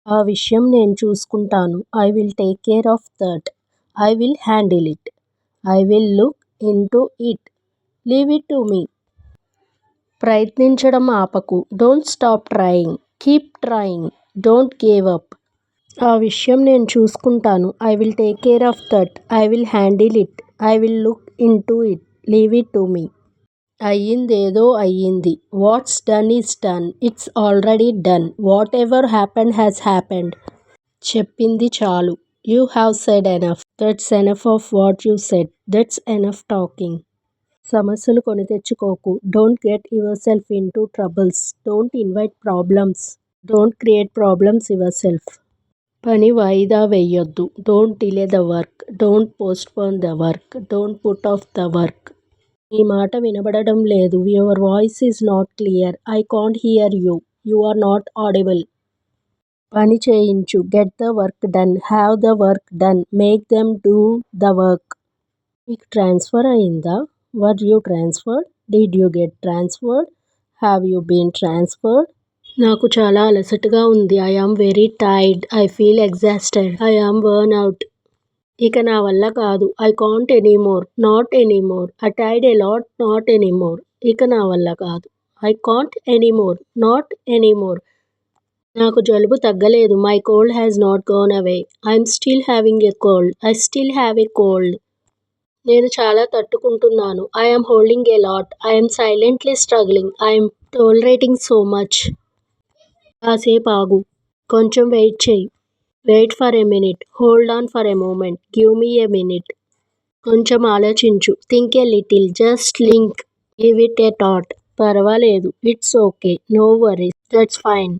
ఆ విషయం నేను చూసుకుంటాను. I will take care of that. I will handle it. I will look into it. Leave it to me. ప్రయత్నించడం ఆపకు. Don't stop trying. Keep trying. Don't give up. ఆ విషయం నేను చూసుకుంటాను. I will take care of that. I will handle it. I will look into it. Leave it to me. అయ్యిందేదో అయ్యింది. What's done is done. It's already done. Whatever happened has happened. చెప్పింది చాలు. You have said enough. That's enough of what you said. That's enough talking. సమస్యలు కొని తెచ్చుకోకు. Don't get yourself into troubles. Don't invite problems. Don't create problems yourself. పని వాయిదా వేయొద్దు. Don't delay the work. Don't postpone the work. Don't put off the work. నీ మాట వినబడడం లేదు. Your voice is not clear. I can't hear you. You are not audible. పని చేయించు. Get the work done. Have the work done. Make them do the work. మీకు transfer అయిందా? Were you transferred? Did you get transferred? Have you been transferred? నాకు చాలా అలసటగా ఉంది. I am very tired. I feel exhausted. I am burn out. ఇక నా వల్ల కాదు. I can't anymore. Not anymore. I tired a lot. Not anymore. ఇక నా వల్ల కాదు. I can't anymore. Not anymore. నాకు జలుబు తగ్గలేదు. My cold has not gonna away. I'm still having a cold. I still have a cold. నేను చాలా తట్టుకుంటున్నాను. I am holding a lot. I am silently struggling. I am tolerating so much. కాసేపు ఆగు. కొంచెం wait చెయ్యి. Wait for a minute. Hold on for a moment. Give me a minute. కొంచెం ఆలోచించు. Think a little. Just link. Give it a thought. పర్వాలేదు. It's okay. No worries. That's fine.